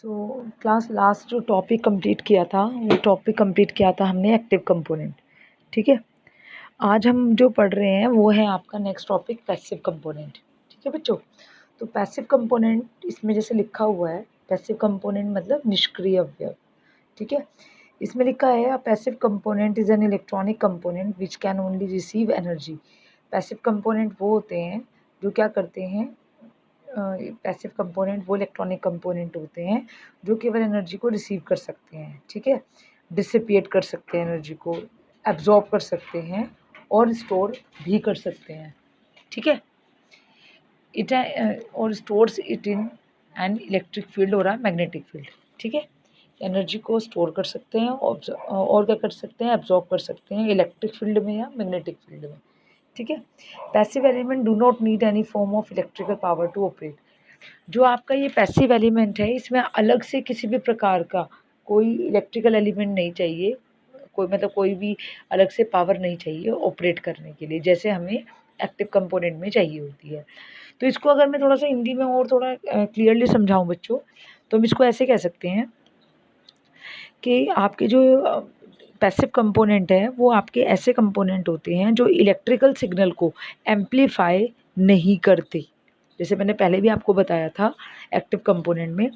Class last जो topic complete किया था वो टॉपिक कंप्लीट किया था हमने एक्टिव कंपोनेंट। ठीक है, आज हम जो पढ़ रहे हैं वो है आपका नेक्स्ट टॉपिक पैसिव कंपोनेंट। ठीक है बच्चों, तो पैसिव कंपोनेंट इसमें जैसे लिखा हुआ है, पैसिव कंपोनेंट मतलब निष्क्रिय अवयव। ठीक है, इसमें लिखा है passive component is an electronic component which can only receive energy. Passive component वो होते हैं जो क्या करते हैं, पैसिव कंपोनेंट वो इलेक्ट्रॉनिक कंपोनेंट होते हैं जो केवल एनर्जी को रिसीव कर सकते हैं। ठीक है, डिसिपिएट कर सकते हैं एनर्जी को, एब्जॉर्ब कर सकते हैं और स्टोर भी कर सकते हैं। ठीक है, इट और stores it in an electric field और मैग्नेटिक फील्ड। ठीक है, एनर्जी को स्टोर कर सकते हैं और क्या कर सकते हैं, एब्जॉर्ब कर सकते हैं इलेक्ट्रिक फील्ड में या मैग्नेटिक फील्ड में। ठीक है, passive element do not need any form of electrical power to operate. जो आपका ये पैसिव एलिमेंट है इसमें अलग से किसी भी प्रकार का कोई इलेक्ट्रिकल एलिमेंट नहीं चाहिए, कोई मतलब कोई भी अलग से पावर नहीं चाहिए ऑपरेट करने के लिए, जैसे हमें एक्टिव कंपोनेंट में चाहिए होती है। तो इसको अगर मैं थोड़ा सा हिंदी में और थोड़ा क्लियरली समझाऊं बच्चों, तो हम इसको ऐसे कह सकते हैं कि आपके जो पैसिव कंपोनेंट है वो आपके ऐसे कंपोनेंट होते हैं जो इलेक्ट्रिकल सिग्नल को एम्पलीफाई नहीं करते। जैसे मैंने पहले भी आपको बताया था, एक्टिव कंपोनेंट में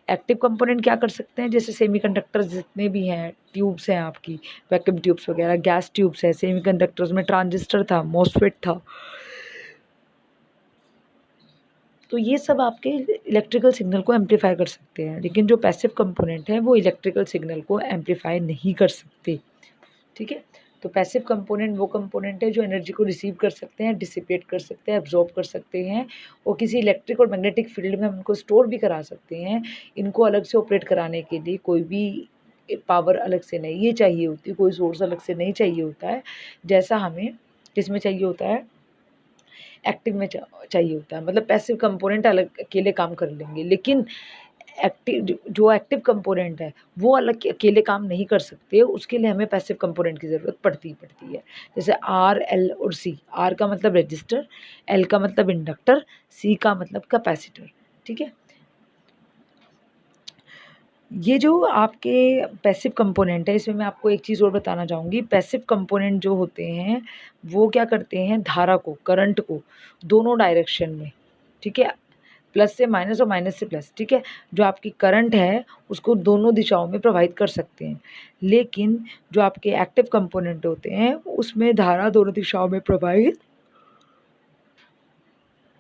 एक्टिव कंपोनेंट क्या कर सकते हैं, जैसे सेमीकंडक्टर्स जितने भी हैं, ट्यूब्स हैं आपकी, वैक्यूम ट्यूब्स वगैरह, गैस ट्यूब्स है, सेमीकंडक्टर्स में ट्रांजिस्टर था, मॉसफेट था, तो ये सब आपके इलेक्ट्रिकल सिग्नल को एम्पलीफाई कर सकते हैं। लेकिन जो पैसिव कंपोनेंट है वो इलेक्ट्रिकल सिग्नल को एम्पलीफाई नहीं कर सकते। ठीक है, तो पैसिव कंपोनेंट वो कंपोनेंट है जो एनर्जी को रिसीव कर सकते हैं, डिसिपेट कर सकते हैं, एब्जॉर्ब कर सकते हैं और किसी इलेक्ट्रिक और मैग्नेटिक फील्ड में हम उनको स्टोर भी करा सकते हैं। इनको अलग से ऑपरेट कराने के लिए कोई भी पावर अलग से नहीं ये चाहिए होती, कोई सोर्स अलग से नहीं चाहिए होता है, जैसा हमें किसमें चाहिए होता है, एक्टिव में चाहिए होता है। मतलब पैसिव कंपोनेंट अलग अकेले काम कर लेंगे, लेकिन एक्टिव जो एक्टिव कंपोनेंट है वो अलग अकेले काम नहीं कर सकते, उसके लिए हमें पैसिव कंपोनेंट की ज़रूरत पड़ती है। जैसे आर, एल और सी। आर का मतलब रजिस्टर, एल का मतलब इंडक्टर, सी का मतलब कैपेसिटर। ठीक है, ये जो आपके पैसिव कंपोनेंट है इसमें मैं आपको एक चीज़ और बताना चाहूँगी। पैसिव कंपोनेंट जो होते हैं वो क्या करते हैं, धारा को, करंट को दोनों डायरेक्शन में, ठीक है, प्लस से माइनस और माइनस से प्लस, ठीक है, जो आपकी करंट है उसको दोनों दिशाओं में प्रवाहित कर सकते हैं। लेकिन जो आपके एक्टिव कंपोनेंट होते हैं उसमें धारा दोनों दिशाओं में प्रवाहित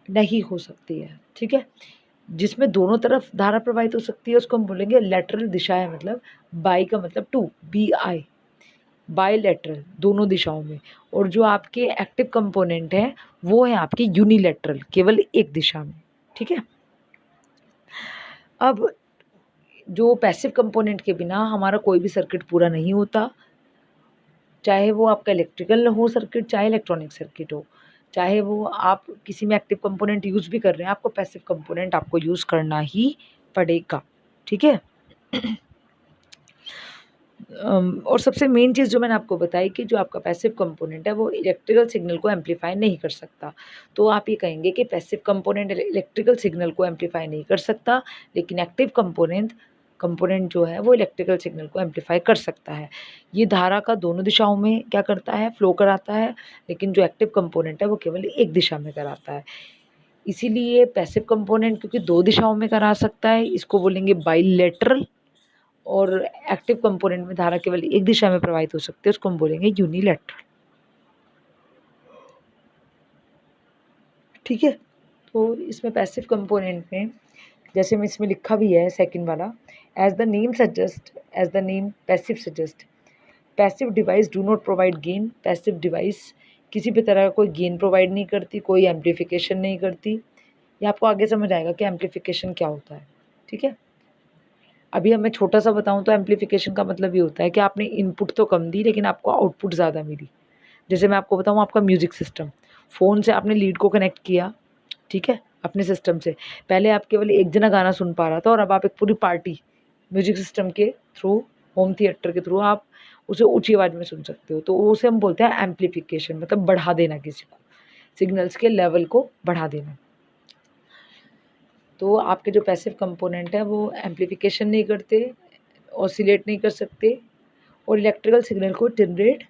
नहीं हो सकती है। ठीक है, जिसमें दोनों तरफ धारा प्रवाहित हो सकती है उसको हम बोलेंगे लेटरल दिशा है, मतलब बाई का मतलब two, B I, bilateral, दोनों दिशाओं में। और जो आपके एक्टिव कंपोनेंट है वो है आपके यूनिलेटरल, केवल एक दिशा में। ठीक है, अब जो पैसिव कंपोनेंट के बिना हमारा कोई भी सर्किट पूरा नहीं होता, चाहे वो आपका इलेक्ट्रिकल हो सर्किट, चाहे इलेक्ट्रॉनिक सर्किट हो, चाहे वो आप किसी में एक्टिव कंपोनेंट यूज़ भी कर रहे हैं, आपको पैसिव कंपोनेंट आपको यूज़ करना ही पड़ेगा। ठीक है, और सबसे मेन चीज़ जो मैंने आपको बताई कि जो आपका पैसिव कंपोनेंट है वो इलेक्ट्रिकल सिग्नल को एम्पलीफाई नहीं कर सकता। तो आप ये कहेंगे कि पैसिव कंपोनेंट इलेक्ट्रिकल सिग्नल को एम्पलीफाई नहीं कर सकता, लेकिन एक्टिव कंपोनेंट जो है वो इलेक्ट्रिकल सिग्नल को एम्पलीफाई कर सकता है। ये धारा का दोनों दिशाओं में क्या करता है, फ्लो कराता है, लेकिन जो एक्टिव कंपोनेंट है वो केवल एक दिशा में कराता है। इसीलिए पैसिव कंपोनेंट क्योंकि दो दिशाओं में करा सकता है, इसको बोलेंगे बाइलेटरल, और एक्टिव कंपोनेंट में धारा केवल एक दिशा में प्रवाहित हो सकती है, उसको हम बोलेंगे यूनिलैटरल। ठीक है, तो इसमें पैसिव कंपोनेंट में जैसे में इसमें लिखा भी है सेकंड वाला, as the name suggest, as the name passive suggest, passive device do not provide gain. Passive device किसी भी तरह का कोई गेन प्रोवाइड नहीं करती, कोई एम्पलीफिकेशन नहीं करती। ये आपको आगे समझ आएगा कि एम्पलीफिकेशन क्या होता है। ठीक है, अभी मैं छोटा सा बताऊं तो एम्पलीफिकेशन का मतलब ये होता है कि आपने इनपुट तो कम दी लेकिन आपको आउटपुट ज़्यादा मिली। जैसे मैं आपको बताऊं, आपका म्यूज़िक सिस्टम, फ़ोन से आपने लीड को कनेक्ट किया, ठीक है, अपने सिस्टम से। पहले आप केवल एक जना गाना सुन पा रहा था और अब आप एक पूरी पार्टी म्यूज़िक सिस्टम के थ्रू, होम थिएटर के थ्रू आप उसे ऊँची आवाज़ में सुन सकते हो। तो उसे हम बोलते हैं एम्पलीफिकेशन, मतलब बढ़ा देना, किसी को सिग्नल्स के लेवल को बढ़ा देना। तो आपके जो पैसिव कंपोनेंट है वो एम्प्लीफिकेशन नहीं करते, ऑसिलेट नहीं कर सकते और इलेक्ट्रिकल सिग्नल को जनरेट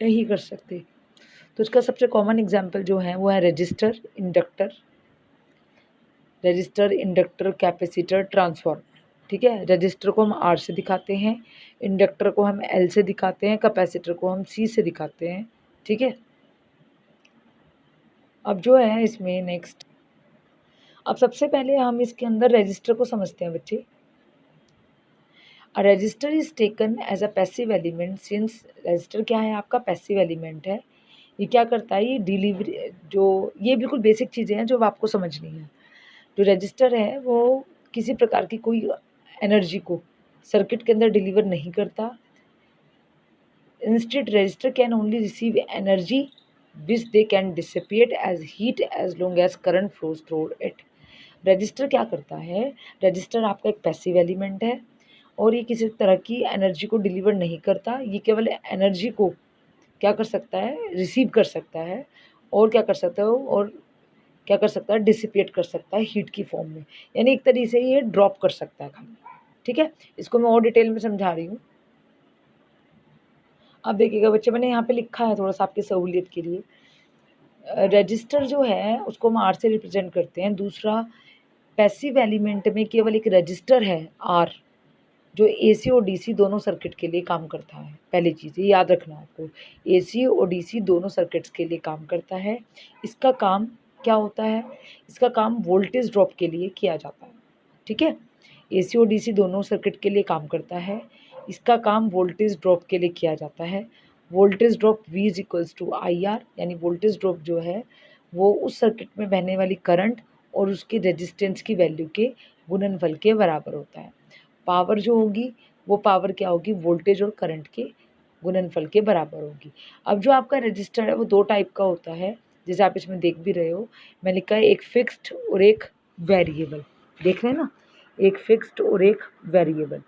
नहीं कर सकते। तो इसका सबसे कॉमन एग्जांपल जो है वो है रजिस्टर, इंडक्टर, कैपेसिटर, ट्रांसफार्मर। ठीक है, रजिस्टर को हम आर से दिखाते हैं, इंडक्टर को हम एल से दिखाते हैं, कैपेसिटर को हम सी से दिखाते हैं। ठीक है, अब जो है इसमें नेक्स्ट, अब सबसे पहले हम इसके अंदर रजिस्टर को समझते हैं बच्चे। A register is taken as a passive element since register क्या है आपका पैसिव एलिमेंट है। ये क्या करता है, ये डिलीवरी, जो ये बिल्कुल बेसिक चीज़ें हैं जो आपको समझनी है। जो रजिस्टर है वो किसी प्रकार की कोई एनर्जी को सर्किट के अंदर डिलीवर नहीं करता। Instead resistor can only receive energy which they can dissipate as heat as long as current flows through it. Resistor क्या करता है, रजिस्टर आपका एक पैसिव एलिमेंट है और ये किसी तरह की एनर्जी को डिलीवर नहीं करता। ये केवल एनर्जी को क्या कर सकता है, रिसीव कर सकता है और क्या कर सकता है, और क्या कर सकता है, डिसिपेट कर सकता है हीट की फॉर्म में, यानी एक तरीके से ये ड्रॉप कर सकता है खाली। ठीक है, इसको मैं और डिटेल में समझा रही हूँ। अब देखिएगा बच्चे, मैंने यहाँ पे लिखा है थोड़ा सा आपकी सहूलियत के लिए। रजिस्टर जो है उसको हम आर से रिप्रेजेंट करते हैं। दूसरा, पैसिव एलिमेंट में केवल एक रजिस्टर है आर, जो एसी और डीसी दोनों सर्किट के लिए काम करता है। पहली चीज़ ये याद रखना आपको, एसी और डीसी दोनों सर्किट्स के लिए काम करता है। इसका काम क्या होता है, इसका काम वोल्टेज ड्रॉप के लिए किया जाता है। ठीक है, एसी और डीसी दोनों सर्किट के लिए काम करता है, इसका काम वोल्टेज ड्रॉप के लिए किया जाता है। Voltage drop V is equals to I R, यानी वोल्टेज ड्रॉप जो है वो उस सर्किट में बहने वाली करंट और उसकी रेजिस्टेंस की वैल्यू के गुणनफल के बराबर होता है। पावर जो होगी वो पावर क्या होगी, वोल्टेज और करंट के गुणनफल के बराबर होगी। अब जो आपका रजिस्टर है वो दो टाइप का होता है, जैसे आप इसमें देख भी रहे हो, मैं लिखा है एक फिक्स्ड और एक वेरिएबल। देख रहे हैं ना, एक फिक्स्ड और एक वेरिएबल।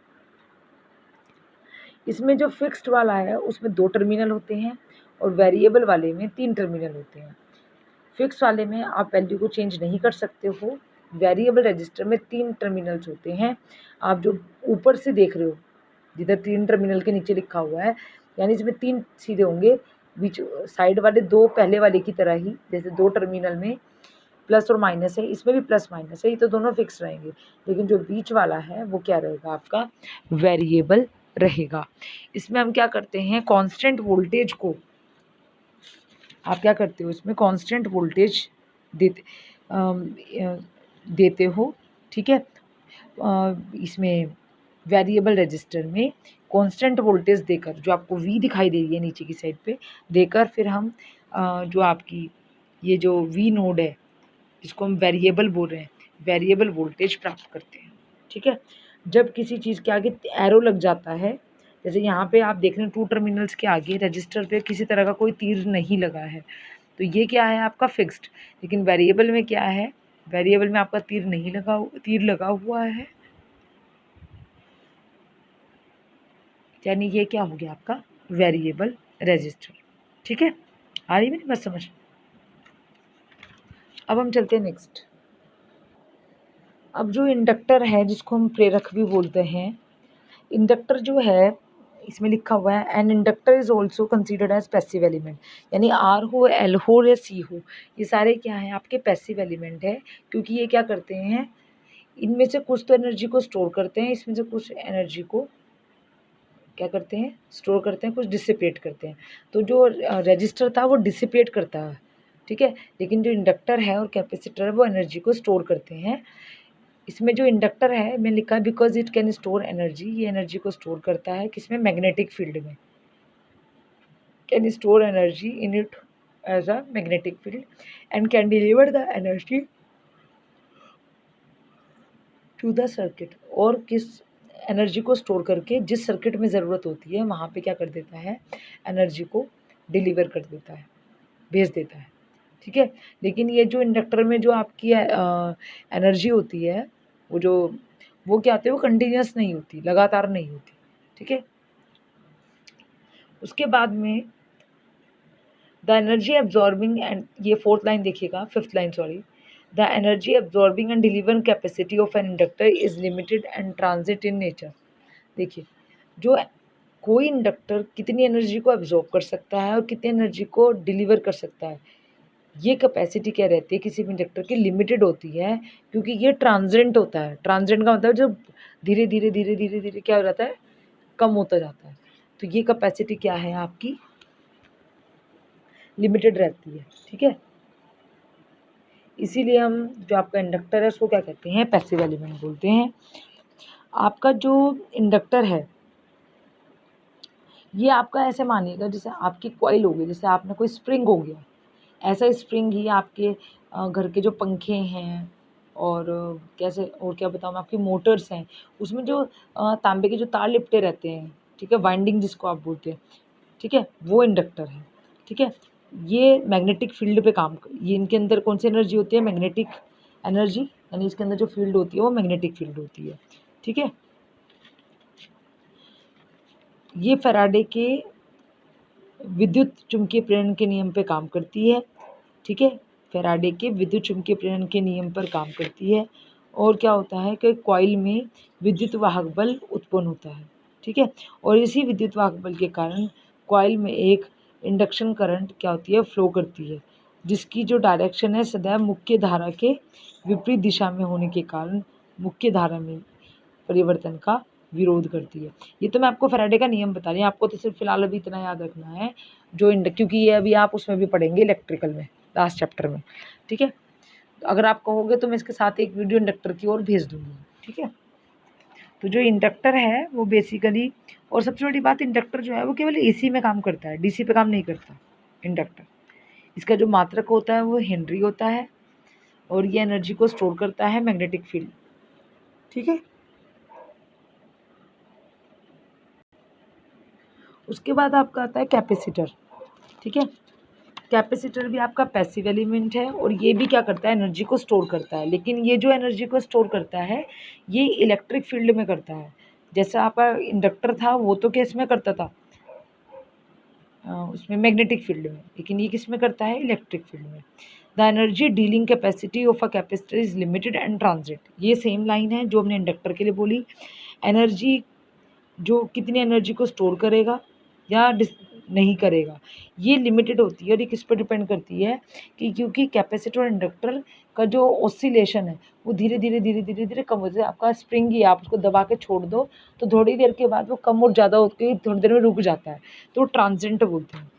इसमें जो फिक्स्ड वाला है उसमें 2 टर्मिनल होते हैं और वेरिएबल वाले में 3 टर्मिनल होते हैं। फिक्स वाले में आप वैल्यू को चेंज नहीं कर सकते हो। वेरिएबल रजिस्टर में 3 टर्मिनल्स होते हैं। आप जो ऊपर से देख रहे हो जिधर 3 टर्मिनल के नीचे लिखा हुआ है, यानी इसमें 3 सीधे होंगे, बीच साइड वाले 2 पहले वाले की तरह ही, जैसे 2 टर्मिनल में प्लस और माइनस है, इसमें भी प्लस माइनस है, ये तो दोनों फिक्स रहेंगे। लेकिन जो बीच वाला है वो क्या रहेगा, आपका वेरिएबल रहेगा। इसमें हम क्या करते हैं, कांस्टेंट वोल्टेज को आप क्या करते हो, इसमें कांस्टेंट वोल्टेज देते हो। ठीक है, इसमें वेरिएबल रजिस्टर में कांस्टेंट वोल्टेज देकर, जो आपको V दिखाई दे रही है नीचे की साइड पे, देकर फिर हम जो आपकी ये जो V नोड है जिसको हम वेरिएबल बोल रहे हैं, वेरिएबल वोल्टेज प्राप्त करते हैं। ठीक है, जब किसी चीज़ के आगे एरो लग जाता है, जैसे यहाँ पे आप देख रहे हैं 2 टर्मिनल्स के आगे रजिस्टर पे किसी तरह का कोई तीर नहीं लगा है, तो ये क्या है आपका फिक्स्ड। लेकिन वेरिएबल में क्या है, वेरिएबल में आपका तीर लगा हुआ है, यानी ये क्या हो गया आपका वेरिएबल रजिस्टर। ठीक है, आ रही मेरी बात समझ। अब हम चलते हैं नेक्स्ट। अब जो इंडक्टर है जिसको हम प्रेरक भी बोलते हैं, इंडक्टर जो है इसमें लिखा हुआ है an inductor is also considered as passive element, यानी आर हो, एल हो या सी हो, ये सारे क्या हैं आपके पैसिव एलिमेंट है। क्योंकि ये क्या करते हैं, इनमें से कुछ तो एनर्जी को स्टोर करते हैं, इसमें से कुछ एनर्जी को क्या करते हैं, स्टोर करते हैं, कुछ डिसिपेट करते हैं। तो जो रजिस्टर था वो डिसिपेट करता है, ठीक है, लेकिन जो इंडक्टर है और कैपेसिटर है वो एनर्जी को स्टोर करते हैं। इसमें जो इंडक्टर है मैं लिखा है because it can store energy, ये एनर्जी को स्टोर करता है किसमें, मैग्नेटिक फील्ड में, can store energy in it as a magnetic field and can deliver the energy to the circuit, और किस एनर्जी को स्टोर करके जिस सर्किट में ज़रूरत होती है वहाँ पे क्या कर देता है, एनर्जी को डिलीवर कर देता है, भेज देता है। ठीक है, लेकिन ये जो इंडक्टर में जो आपकी एनर्जी होती है वो क्या होती है, वो कंटिन्यूस नहीं होती, लगातार नहीं होती। ठीक है, उसके बाद में द एनर्जी एब्जॉर्बिंग एंड, ये फोर्थ लाइन देखिएगा, fifth line sorry, the energy absorbing and delivering capacity of N inductor is limited and transit in nature. देखिए, जो कोई इंडक्टर कितनी एनर्जी को एब्जॉर्ब कर सकता है और कितनी एनर्जी को डिलीवर कर सकता है, ये कैपेसिटी क्या रहती है किसी भी इंडक्टर की, लिमिटेड होती है, क्योंकि ये ट्रांजिएंट होता है। ट्रांजिएंट का मतलब जो धीरे धीरे धीरे धीरे धीरे क्या हो जाता है, कम होता जाता है। तो ये कैपेसिटी क्या है आपकी, लिमिटेड रहती है, ठीक है। इसीलिए हम जो आपका इंडक्टर है उसको क्या कहते हैं, पैसिव एलिमेंट बोलते हैं। आपका जो इंडक्टर है ये आपका ऐसे मानिएगा जैसे आपकी कॉइल होगी, जैसे आपने कोई स्प्रिंग हो गया, ऐसा स्प्रिंग ही आपके घर के जो पंखे हैं और कैसे और क्या बताऊँ मैं, आपकी मोटर्स हैं, उसमें जो तांबे के जो तार लिपटे रहते हैं, ठीक है, वाइंडिंग जिसको आप बोलते हैं, ठीक है, वो इंडक्टर है, ठीक है। ये मैग्नेटिक फील्ड पे काम ये इनके अंदर कौन सी एनर्जी होती है, मैग्नेटिक एनर्जी, यानी इसके अंदर जो फील्ड होती है वो मैग्नेटिक फील्ड होती है, ठीक है। ये फैराडे के विद्युत चुंबकीय प्रेरण के नियम पे काम करती है, ठीक है। फैराडे के विद्युत चुंबकीय प्रेरण के नियम पर काम करती है। और क्या होता है कि कॉइल में विद्युत वाहक बल उत्पन्न होता है, ठीक है। और इसी विद्युत वाहक बल के कारण कॉइल में एक इंडक्शन करंट क्या होती है, फ्लो करती है, जिसकी जो डायरेक्शन है सदैव मुख्य धारा के विपरीत दिशा में होने के कारण मुख्य धारा में परिवर्तन का विरोध करती है। ये तो मैं आपको फैराडे का नियम बता रही हूँ, आपको तो सिर्फ फिलहाल अभी इतना याद रखना है जो क्योंकि ये अभी आप उसमें भी पढ़ेंगे इलेक्ट्रिकल में, लास्ट चैप्टर में, ठीक है। तो अगर आप कहोगे तो मैं इसके साथ एक वीडियो इंडक्टर की ओर भेज दूँगी, ठीक है। तो जो इंडक्टर है वो बेसिकली, और सबसे बड़ी बात, इंडक्टर जो है वो केवल एसी में काम करता है, डीसी पे काम नहीं करता इंडक्टर। इसका जो मात्रक होता है वो हेनरी होता है और ये एनर्जी को स्टोर करता है मैग्नेटिक फील्ड, ठीक है। उसके बाद आपका आता है कैपेसिटर, ठीक है। कैपेसिटर भी आपका पैसिव एलिमेंट है और ये भी क्या करता है, एनर्जी को स्टोर करता है, लेकिन ये जो एनर्जी को स्टोर करता है ये इलेक्ट्रिक फील्ड में करता है। जैसा आपका इंडक्टर था वो तो किस में करता था, उसमें मैग्नेटिक फील्ड में, लेकिन ये किस में करता है, इलेक्ट्रिक फील्ड में। The energy dealing capacity of a capacitor is limited and transit, ये सेम लाइन है जो हमने इंडक्टर के लिए बोली। एनर्जी जो कितनी एनर्जी को स्टोर करेगा या नहीं करेगा, ये लिमिटेड होती है और ये किस पर डिपेंड करती है कि क्योंकि कैपेसिटर और इंडक्टर का जो ऑसिलेशन है वो धीरे धीरे धीरे धीरे धीरे कम होता है। आपका स्प्रिंग ही, आप उसको दबा के छोड़ दो तो थोड़ी देर के बाद वो कम और ज़्यादा होकर थोड़ी देर में रुक जाता है, तो ट्रांजिएंट बोलते हैं।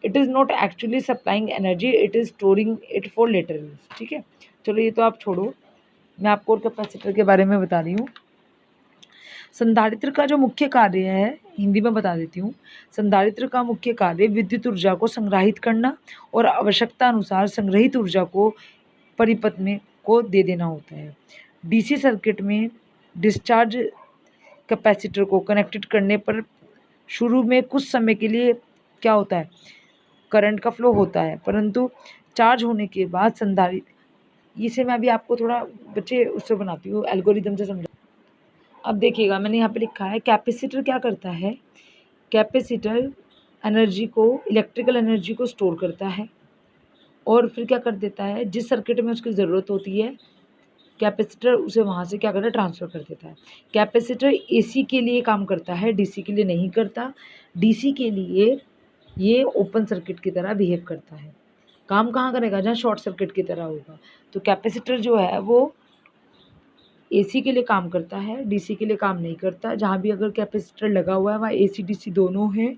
It is not actually supplying energy, it is storing it for later use, ठीक है। चलो ये तो आप छोड़ो, मैं आपको और कैपेसिटर के बारे में बता रही हूँ। संधारित्र का जो मुख्य कार्य है, हिंदी में बता देती हूँ, संधारित्र का मुख्य कार्य विद्युत ऊर्जा को संग्रहित करना और आवश्यकता अनुसार संग्रहित ऊर्जा को परिपथ में को दे देना होता है। डीसी सर्किट में डिस्चार्ज कैपेसिटर को कनेक्टेड करने पर शुरू में कुछ समय के लिए क्या होता है, करंट का फ्लो होता है, परंतु चार्ज होने के बाद संधारित्र, इसे मैं अभी आपको थोड़ा बच्चे उससे बनाती हूँ, एल्गोरिदम से समझा। अब देखिएगा मैंने यहाँ पे लिखा है कैपेसिटर क्या करता है, कैपेसिटर एनर्जी को, इलेक्ट्रिकल एनर्जी को स्टोर करता है और फिर क्या कर देता है, जिस सर्किट में उसकी ज़रूरत होती है कैपेसिटर उसे वहाँ से क्या करता है, ट्रांसफ़र कर देता है। कैपेसिटर एसी के लिए काम करता है, डीसी के लिए नहीं करता। डीसी के लिए ये ओपन सर्किट की तरह बिहेव करता है। काम कहाँ करेगा, जहाँ शॉर्ट सर्किट की तरह होगा। तो कैपेसिटर जो है वो एसी के लिए काम करता है, डीसी के लिए काम नहीं करता। जहाँ भी अगर कैपेसिटर लगा हुआ है वहाँ एसी डीसी दोनों हैं,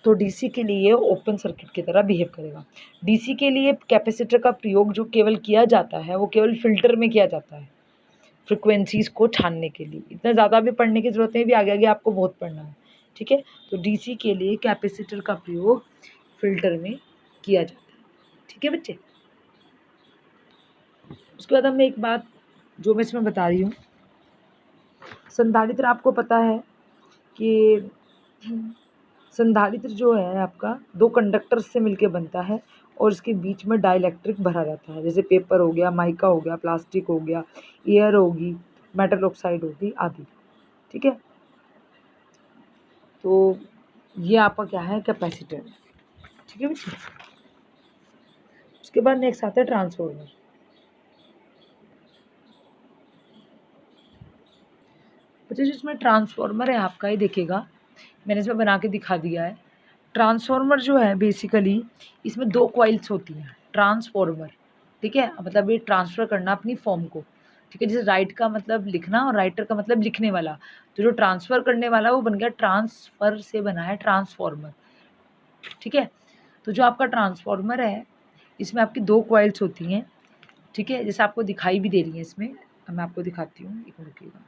तो डीसी के लिए ओपन सर्किट की तरह बिहेव करेगा। डीसी के लिए कैपेसिटर का प्रयोग जो केवल किया जाता है वो केवल फिल्टर में किया जाता है, फ्रिक्वेंसीज़ को छानने के लिए। इतना ज़्यादा भी पढ़ने की ज़रूरत नहीं, भी आगे आगे आपको बहुत पढ़ना है, ठीक है। तो डीसी के लिए कैपेसिटर का प्रयोग फिल्टर में किया जाता है, ठीक है बच्चे। उसके बाद हमने एक बात जो मैं इसमें बता रही हूँ, संधारित्र आपको पता है कि संधारित्र जो है आपका दो कंडक्टर से मिलके बनता है और इसके बीच में डाइलेक्ट्रिक भरा रहता है, जैसे पेपर हो गया, माइका हो गया, प्लास्टिक हो गया, एयर होगी, मेटल ऑक्साइड होगी आदि, ठीक है। तो ये आपका क्या है, कैपेसिटर। ठीक है बच्चे। उसके बाद नेक्स्ट आता है ट्रांसफॉर्मर। बच्चे जिसमें ट्रांसफॉर्मर है आपका, ये देखिएगा मैंने इसमें बना के दिखा दिया है। ट्रांसफॉर्मर जो है बेसिकली इसमें 2 कॉइल्स होती हैं। ट्रांसफॉर्मर, ठीक है, मतलब ये ट्रांसफ़र करना अपनी फॉर्म को, ठीक है। जैसे राइट का मतलब लिखना और राइटर का मतलब लिखने वाला, तो जो ट्रांसफ़र करने वाला वो बन गया ट्रांसफ़र से बना है ट्रांसफॉर्मर, ठीक है। तो जो आपका ट्रांसफॉर्मर है इसमें आपकी 2 कॉइल्स होती हैं, ठीक है, जैसे आपको दिखाई भी दे रही हैं इसमें। अब मैं आपको दिखाती हूँ, एक मिनट रुकिएगा।